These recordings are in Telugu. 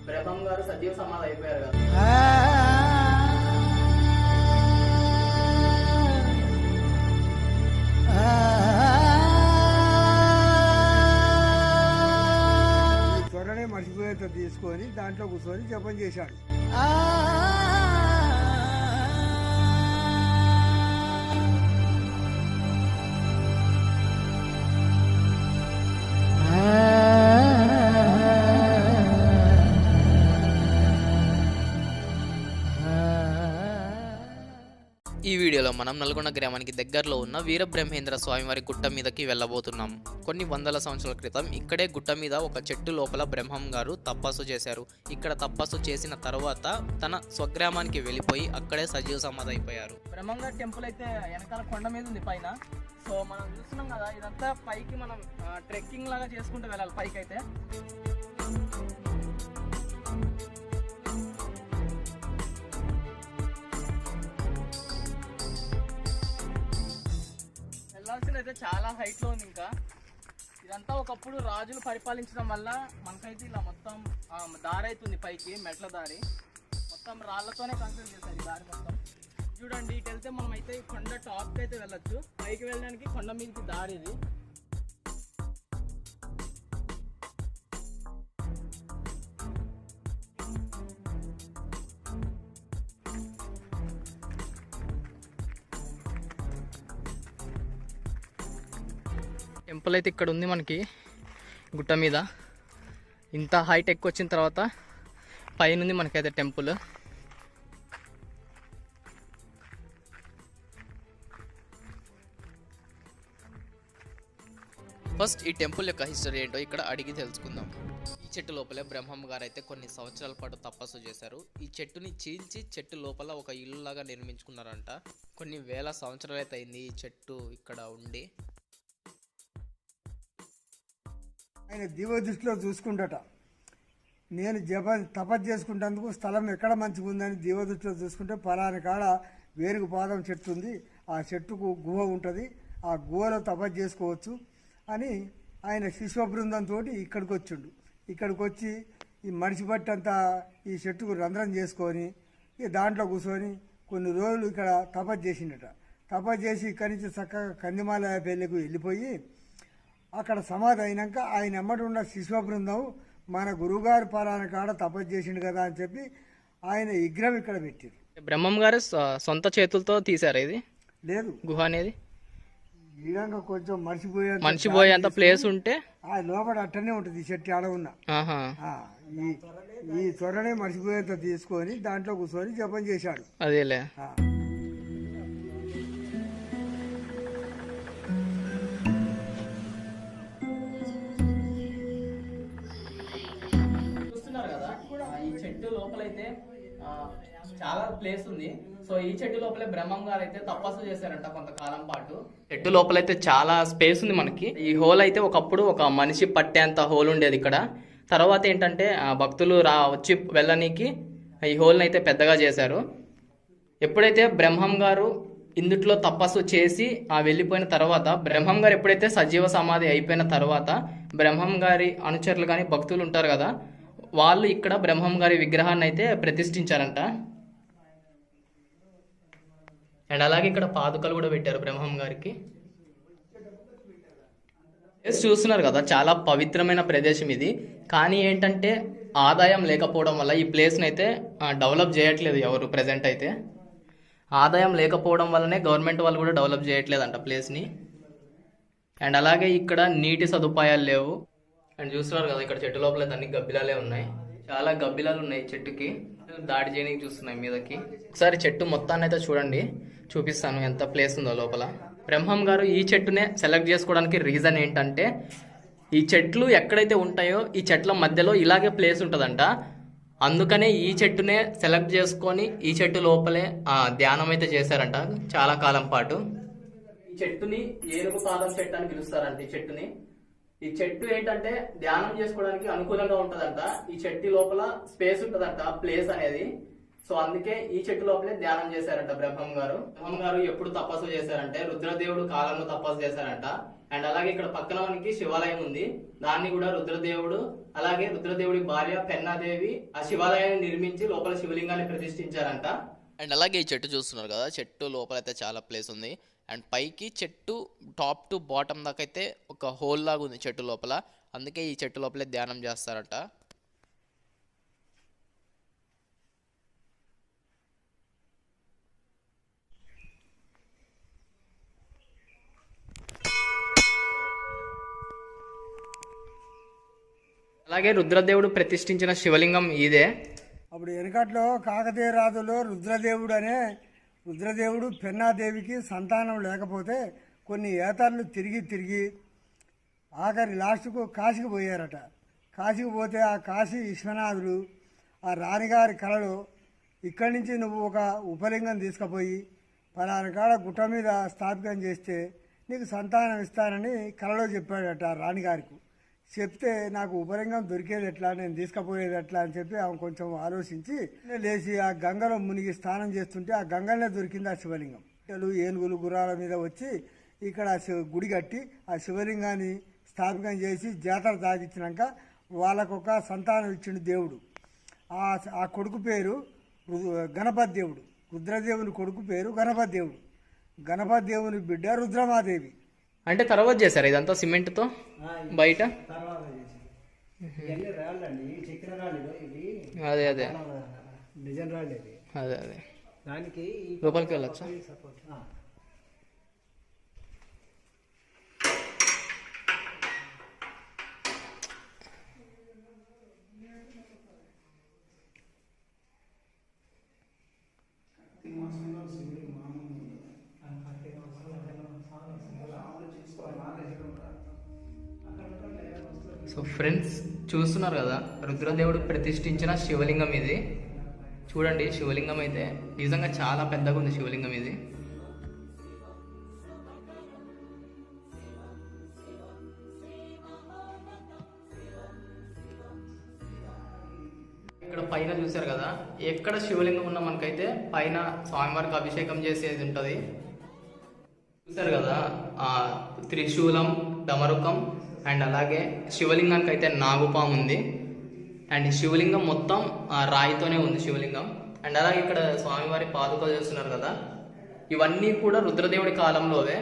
బ్రహ్మం గారు సజీవ సమాధి అయిపోయారు కదా. త్వరనే మర్చిపోయేంత తీసుకొని దాంట్లో కూర్చొని జపం చేశాడు. ఈ వీడియోలో మనం నల్గొండ గ్రామానికి దగ్గరలో ఉన్న వీరబ్రహ్మేంద్ర స్వామివారి గుట్ట మీదకి వెళ్ళబోతున్నాం. కొన్ని వందల సంవత్సరాల క్రితం ఇక్కడే గుట్ట మీద ఒక చెట్టు లోపల బ్రహ్మం గారు తపస్సు చేశారు. ఇక్కడ తపస్సు చేసిన తర్వాత తన స్వగ్రామానికి వెళ్ళిపోయి అక్కడే సజీవ సమాధి అయిపోయారు. బ్రహ్మం గారి టెంపుల్ అయితే వెనకాల కొండ మీద ఉంది పైన. సో మనం చూస్తున్నాం కదా, ఇదంతా పైకి మనం ట్రెక్కింగ్ లాగా చేసుకుంటూ వెళ్ళాలి పైకి అయితే. వెళ్ళాల్సింది అయితే చాలా హైట్ లో ఉంది. ఇంకా ఇదంతా ఒకప్పుడు రాజులు పరిపాలించడం వల్ల మనకైతే ఇలా మొత్తం దారి అవుతుంది పైకి, మెట్ల దారి మొత్తం రాళ్లతోనే కన్స్ట్రక్ట్ చేశారు ఈ దారి మొత్తం. చూడండి, ఇటు వెళ్తే మనం అయితే కొండ టాప్కి అయితే వెళ్ళొచ్చు. పైకి వెళ్ళడానికి కొండ మీదకి దారి ఇది. టెంపుల్ అయితే ఇక్కడ ఉంది మనకి గుట్ట మీద. ఇంత హైట్ ఎక్కువ వచ్చిన తర్వాత పైన ఉంది మనకైతే టెంపుల్. ఫస్ట్ ఈ టెంపుల్ యొక్క హిస్టరీ ఏంటో ఇక్కడ అడిగి తెలుసుకుందాం. ఈ చెట్టు లోపలే బ్రహ్మం గారు అయితే కొన్ని సంవత్సరాల పాటు తపస్సు చేశారు. ఈ చెట్టుని చీల్చి చెట్టు లోపల ఒక ఇల్లు లాగా నిర్మించుకున్నారంట. కొన్ని వేల సంవత్సరాలు అయితే అయింది ఈ చెట్టు ఇక్కడ ఉండి. ఆయన దివ్య దృష్టిలో చూసుకుంటట, నేను తపస్సు చేసుకుంటేందుకు స్థలం ఎక్కడ మంచిగా ఉందని దివ్య దృష్టిలో చూసుకుంటే పలాని కాడ వేరుకు పాదం చెట్టు ఉంది, ఆ చెట్టుకు గుహ ఉంటుంది, ఆ గుహలో తపస్సు చేసుకోవచ్చు అని ఆయన శిష్య బృందంతో ఇక్కడికి వచ్చిండు. ఇక్కడికి వచ్చి ఈ మనిషి బట్టంతా ఈ చెట్టుకు రంధ్రం చేసుకొని ఇక దాంట్లో కూర్చొని కొన్ని రోజులు ఇక్కడ తపస్సు చేసిండట. తపస్సు చేసి ఇక్కడి నుంచి చక్కగా కందిమాల పెళ్ళికి వెళ్ళిపోయి అక్కడ సమాధి అయినాక ఆయన ఎమ్మటి ఉన్న శిష్య బృందం మన గురువుగారు పలానా కాడ తపస్సు చేసిండు కదా అని చెప్పి ఆయన విగ్రహం ఇక్కడ పెట్టారు. బ్రహ్మం గారు సొంత చేతులతో తీశారు ఇది? లేదు, గుహ అనేది ఈడంగా కొంచెం మర్చిపోయేంత ప్లేస్ ఉంటే ఆ లోపల అట్టనే ఉంటుంది. ఈ చెట్టు ఆడ ఉన్న ఈ త్వరనే మర్చిపోయేంత తీసుకొని దాంట్లో కూర్చొని జపం చేశాడు. అదేలే. చూస్తున్నారు కదా, ఈ చెట్టు లోపలైతే చాలా ప్లేస్ ఉంది. సో ఈ చెట్టు లోపలే బ్రహ్మం గారు అయితే తపస్సు చేశారంట కొంతకాలం పాటు. చెట్టు లోపలైతే చాలా స్పేస్ ఉంది మనకి. ఈ హోల్ అయితే ఒకప్పుడు ఒక మనిషి పట్టేంత హోల్ ఉండేది ఇక్కడ. తర్వాత ఏంటంటే భక్తులు వచ్చి వెళ్ళనీకి ఈ హోల్ని అయితే పెద్దగా చేశారు. ఎప్పుడైతే బ్రహ్మం గారు ఇందుట్లో తపస్సు చేసి వెళ్ళిపోయిన తర్వాత, బ్రహ్మం గారు ఎప్పుడైతే సజీవ సమాధి అయిపోయిన తర్వాత బ్రహ్మం గారి అనుచరులు కానీ భక్తులు ఉంటారు కదా, వాళ్ళు ఇక్కడ బ్రహ్మం గారి విగ్రహాన్ని అయితే ప్రతిష్ఠించారంట. అండ్ అలాగే ఇక్కడ పాదుకలు కూడా పెట్టారు బ్రహ్మం గారికి. చూస్తున్నారు కదా, చాలా పవిత్రమైన ప్రదేశం ఇది. కానీ ఏంటంటే ఆదాయం లేకపోవడం వల్ల ఈ ప్లేస్ని అయితే డెవలప్ చేయట్లేదు ఎవరు ప్రెజెంట్ అయితే. ఆదాయం లేకపోవడం వల్లనే గవర్నమెంట్ వాళ్ళు కూడా డెవలప్ చేయట్లేదంట ప్లేస్ని. అండ్ అలాగే ఇక్కడ నీటి సదుపాయాలు లేవు. అండ్ చూస్తున్నారు కదా, ఇక్కడ చెట్టు లోపల అన్ని గబ్బిలాలే ఉన్నాయి. చాలా గబ్బిలాలు ఉన్నాయి చెట్టుకి, దాడి చేయడానికి చూస్తున్నాయి మీదకి. ఒకసారి చెట్టు మొత్తాన్ని అయితే చూడండి, చూపిస్తాను ఎంత ప్లేస్ ఉందో లోపల. బ్రహ్మం గారు ఈ చెట్టునే సెలెక్ట్ చేసుకోవడానికి రీజన్ ఏంటంటే, ఈ చెట్లు ఎక్కడైతే ఉంటాయో ఈ చెట్ల మధ్యలో ఇలాగే ప్లేస్ ఉంటుందంట. అందుకనే ఈ చెట్టునే సెలెక్ట్ చేసుకొని ఈ చెట్టు లోపలే ధ్యానం అయితే చేశారంట చాలా కాలం పాటు. ఈ చెట్టుని ఏనుగు పాదం చెట్టు అని పిలుస్తారంట. ఈ చెట్టు ఏంటంటే ధ్యానం చేసుకోవడానికి అనుకూలంగా ఉంటదంట. ఈ చెట్టు లోపల స్పేస్ ఉంటదంట, ప్లేస్ అనేది. సో అందుకే ఈ చెట్టు లోపలే ధ్యానం చేశారంట బ్రహ్మం గారు. బ్రహ్మం గారు ఎప్పుడు తపస్సు చేశారంటే రుద్రదేవుడు కాలంలో తపస్సు చేశారంట. అండ్ అలాగే ఇక్కడ పక్కన మనకి శివాలయం ఉంది. దాన్ని కూడా రుద్రదేవుడు అలాగే రుద్రదేవుడి భార్య పెన్నాదేవి ఆ శివాలయాన్ని నిర్మించి లోపల శివలింగాన్ని ప్రతిష్ఠించారంట. అండ్ అలాగే ఈ చెట్టు చూస్తున్నారు కదా, చెట్టు లోపల అయితే చాలా ప్లేస్ ఉంది. అండ్ పైకి చెట్టు టాప్ టు బాటమ్ దాకా అయితే ఒక హోల్ లాగా ఉంది చెట్టు లోపల. అందుకే ఈ చెట్టు లోపలే ధ్యానం చేస్తారంట. అలాగే రుద్రదేవుడు ప్రతిష్ఠించిన శివలింగం ఇదే. అప్పుడు వెనకట్లో కాకతీయ రాజులో రుద్రదేవుడు పెన్నాదేవికి సంతానం లేకపోతే కొన్ని ఏతర్లు తిరిగి ఆఖరి లాస్ట్కు కాశీకి పోయారట. కాశీకి పోతే ఆ కాశీ విశ్వనాథుడు ఆ రాణిగారి కలలో ఇక్కడి నుంచి నువ్వు ఒక ఉపలింగం తీసుకుపోయి పలానా కాడ గుట్ట మీద స్థాపితం చేస్తే నీకు సంతానం ఇస్తానని కలలో చెప్పాడట రాణిగారికి. చెప్తే నాకు ఉపలింగం దొరికేది ఎట్లా, నేను తీసుకుపోయేది ఎట్లా అని చెప్పి ఆమె కొంచెం ఆలోచించి లేచి ఆ గంగలో మునిగి స్నానం చేస్తుంటే ఆ గంగలనే దొరికింది ఆ శివలింగం. ఏనుగులు గుర్రాల మీద వచ్చి ఇక్కడ గుడి కట్టి ఆ శివలింగాన్ని స్థాపితం చేసి జాతర సాగించినాక వాళ్ళకొక సంతానం ఇచ్చిండు దేవుడు. ఆ కొడుకు పేరు గణపతి దేవుడు. రుద్రదేవుని కొడుకు పేరు గణపతి దేవుడు. గణపతి దేవుని బిడ్డ రుద్రమాదేవి. అంటే తర్వాత చేశారు ఇదంతా సిమెంట్తో బయట. అదే అదే డిజైన్ రాళ్ళు ఇది. అదే అదే దానికి లోపలికి వెళ్ళొచ్చా? సో ఫ్రెండ్స్ చూస్తున్నారు కదా, రుద్రదేవుడు ప్రతిష్ఠించిన శివలింగం ఇది. చూడండి, శివలింగం అయితే నిజంగా చాలా పెద్దగా ఉంది శివలింగం ఇది. ఇక్కడ పైన చూసారు కదా, ఎక్కడ శివలింగం ఉన్నా మనకైతే పైన స్వామివారికి అభిషేకం చేసేది ఉంటుంది. చూసారు కదా, త్రిశూలం, డమరుకం అండ్ అలాగే శివలింగానికి అయితే నాగుపాము ఉంది. అండ్ శివలింగం మొత్తం రాయితోనే ఉంది శివలింగం. అండ్ అలాగే ఇక్కడ స్వామివారి పాదుకలు చూస్తున్నారు కదా, ఇవన్నీ కూడా రుద్రదేవుడి కాలంలోవే.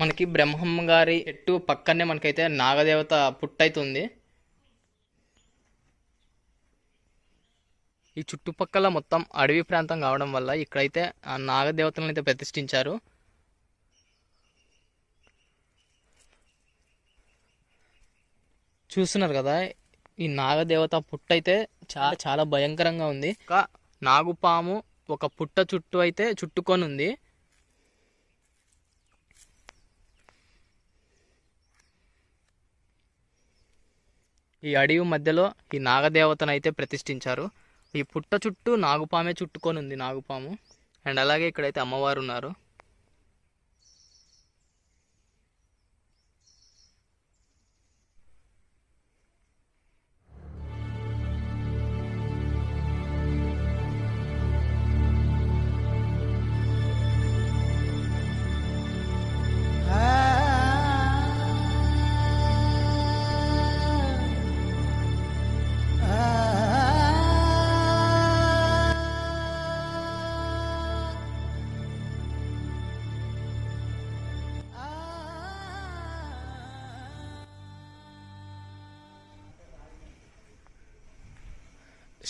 మనకి బ్రహ్మం గారి చెట్టు పక్కనే మనకైతే నాగదేవత పుట్టయితుంది. ఈ చుట్టుపక్కల మొత్తం అడవి ప్రాంతం కావడం వల్ల ఇక్కడైతే ఆ నాగదేవతలను అయితే ప్రతిష్ఠించారు. చూస్తున్నారు కదా, ఈ నాగదేవత పుట్టయితే చాలా చాలా భయంకరంగా ఉంది. ఒక నాగుపాము ఒక పుట్ట చుట్టూ అయితే చుట్టుకొని ఉంది. ఈ అడవి మధ్యలో ఈ నాగదేవతను అయితే ప్రతిష్ఠించారు. ఈ పుట్ట చుట్టూ నాగుపామే చుట్టుకొని ఉంది, నాగుపాము. అండ్ అలాగే ఇక్కడైతే అమ్మవారు ఉన్నారు.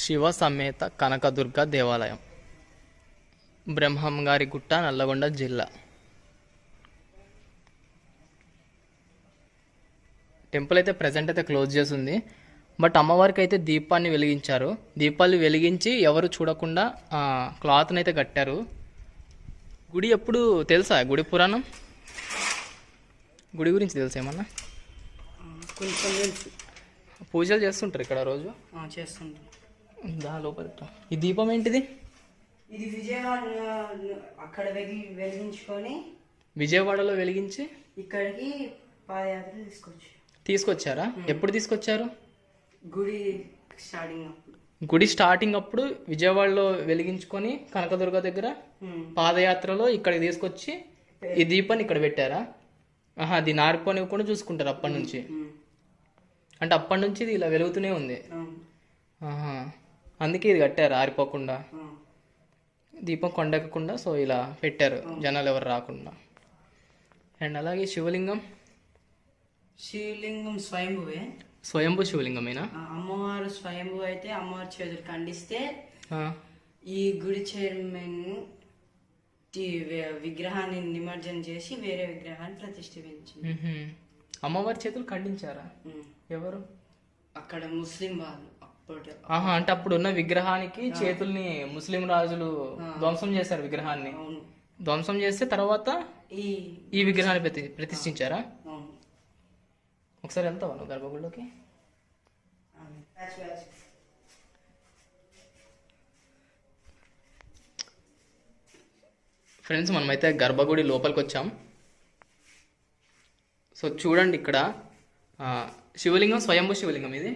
శివ సమేత కనకదుర్గ దేవాలయం, బ్రహ్మంగారి గుట్ట, నల్లగొండ జిల్లా. టెంపుల్ అయితే ప్రజెంట్ అయితే క్లోజ్ చేసింది. బట్ అమ్మవారికి అయితే దీపాన్ని వెలిగించారు. దీపాలు వెలిగించి ఎవరు చూడకుండా క్లాత్ని అయితే కట్టారు. గుడి ఎప్పుడు తెలుసా? గుడి పురాణం, గుడి గురించి తెలుసా ఏమన్నా? కొంచెం తెలుసు. పూజలు చేస్తుంటారు ఇక్కడ రోజు? చేస్తుంటాం. దా లోపల. ఈ దీపం ఏంటిది? ఇది విజయవాడ అక్కడ వెలిగించుకొని విజయవాడలో వెలిగించి ఇక్కడికి పాదయాత్ర తీసుకొచ్చారా? ఎప్పుడు తీసుకొచ్చారు? గుడి స్టార్టింగ్ అప్పుడు. గుడి స్టార్టింగ్ అప్పుడు విజయవాడలో వెలిగించుకొని కనకదుర్గ దగ్గర పాదయాత్రలో ఇక్కడికి తీసుకొచ్చి ఈ దీపాన్ని ఇక్కడ పెట్టారా? ఆహా, అది నారిపోనివ్వకుండా చూసుకుంటారు అప్పటి నుంచి. అంటే అప్పటి నుంచి ఇది ఇలా వెలుగుతూనే ఉంది. ఆహా, అందుకే ఇది కట్టారు ఆరిపోకుండా, దీపం కొండెక్కకుండా. సో ఇలా పెట్టారు జనాలు ఎవరు రాకుండా. అండ్ అలాగే శివలింగం స్వయంభువే. స్వయంభూ శివలింగమేనా? అమ్మవారు స్వయంభు అయితే అమ్మవారి చేతులు ఖండిస్తే ఈ గుడి చైర్మన్ విగ్రహాన్ని నిమజ్జనం చేసి వేరే విగ్రహాన్ని ప్రతిష్ఠించింది. అమ్మవారి చేతులు ఖండించారా? ఎవరు? అక్కడ ముస్లిం వాళ్ళు అప్పుడు. ఆహా, అంటే అప్పుడు ఉన్న విగ్రహానికి చేతుల్ని ముస్లిం రాజులు ధ్వంసం చేశారు. విగ్రహాన్ని ధ్వంసం చేస్తే తర్వాత ఈ విగ్రహాన్ని ప్రతిష్ఠించారా? ఒకసారి వెళ్తావా నువ్వు గర్భగుడిలోకి? ఫ్రెండ్స్, మనమైతే గర్భగుడి లోపలికి వచ్చాం. సో చూడండి, ఇక్కడ శివలింగం, స్వయంభూ శివలింగం ఇది.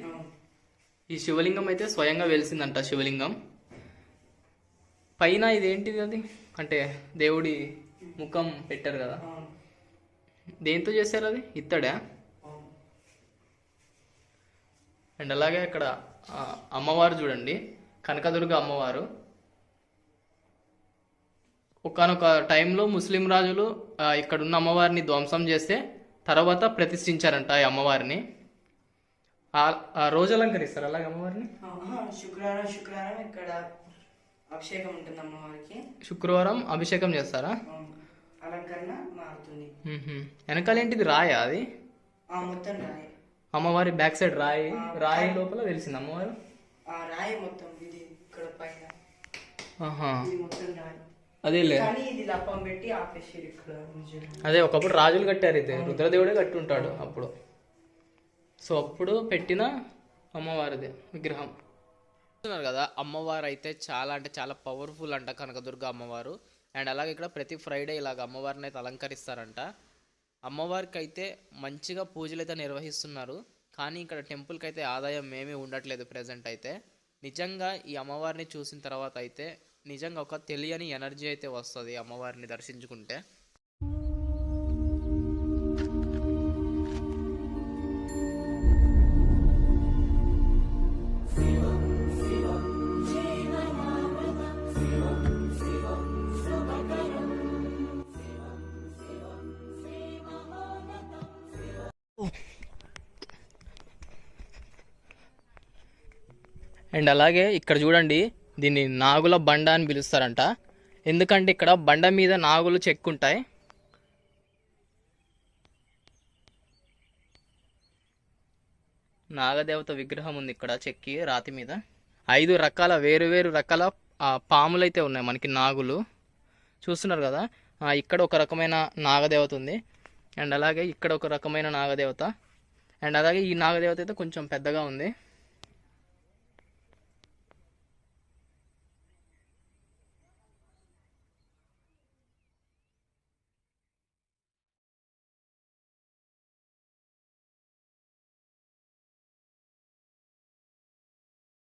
ఈ శివలింగం అయితే స్వయంగా వెలిసిందంట. శివలింగం పైన ఇదేంటిది? అది అంటే దేవుడి ముఖం పెట్టారు కదా, దేంతో చేశారు? అది ఇత్తడా? అండ్ అలాగే అక్కడ అమ్మవారు చూడండి, కనకదుర్గ అమ్మవారు. ఒకానొక టైంలో ముస్లిం రాజులు ఇక్కడున్న అమ్మవారిని ధ్వంసం చేస్తే తర్వాత ప్రతిష్ఠించారంట ఈ అమ్మవారిని. ఆ రోజు అలంకరిస్తారు అలాగే అమ్మవారిని. శుక్రవారం ఇక్కడ అభిషేకం ఉంటుంది అమ్మవారికి. శుక్రవారం అభిషేకం చేస్తారా? అలంకరణ మారుతుంది. వెనకాల ఏంటిది? రాయా అది? మొత్తం రాయి. అమ్మవారి బ్యాక్ సైడ్ రాయి, రాయి లోపల వెలిసింది అమ్మవారు. రాయి మొత్తం ఇది ఇక్కడ పైన. ఆహా, మొత్తం రాయి. అదే లేదు, ఇది లప్పం పెట్టి ఆపేసారు ఇక్కడ. అదే ఒకప్పుడు రాజులు కట్టారు, ఇది రుద్రదేవుడే కట్టి ఉంటాడు అప్పుడు. సో అప్పుడు పెట్టిన అమ్మవారిది విగ్రహం. చూస్తున్నారు కదా, అమ్మవారు అయితే చాలా అంటే చాలా పవర్ఫుల్ అంట కనకదుర్గ అమ్మవారు. అండ్ అలాగే ఇక్కడ ప్రతి ఫ్రైడే ఇలాగ అమ్మవారిని అయితే అలంకరిస్తారంట. అమ్మవారికి అయితే మంచిగా పూజలు అయితే నిర్వహిస్తున్నారు. కానీ ఇక్కడ టెంపుల్కి అయితే ఆదాయం ఏమీ ఉండట్లేదు ప్రజెంట్ అయితే. నిజంగా ఈ అమ్మవారిని చూసిన తర్వాత అయితే నిజంగా ఒక తెలియని ఎనర్జీ అయితే వస్తుంది అమ్మవారిని దర్శించుకుంటే. అండ్ అలాగే ఇక్కడ చూడండి, దీన్ని నాగుల బండ అని పిలుస్తారంట. ఎందుకంటే ఇక్కడ బండ మీద నాగులు చెక్కుంటాయి. నాగదేవత విగ్రహం ఉంది ఇక్కడ చెక్కి రాతి మీద. 5 రకాల వేరు రకాల పాములైతే ఉన్నాయి మనకి, నాగులు చూస్తున్నారు కదా. ఇక్కడ ఒక రకమైన నాగదేవత ఉంది, అండ్ అలాగే ఇక్కడ ఒక రకమైన నాగదేవత, అండ్ అలాగే ఈ నాగదేవత అయితే కొంచెం పెద్దగా ఉంది.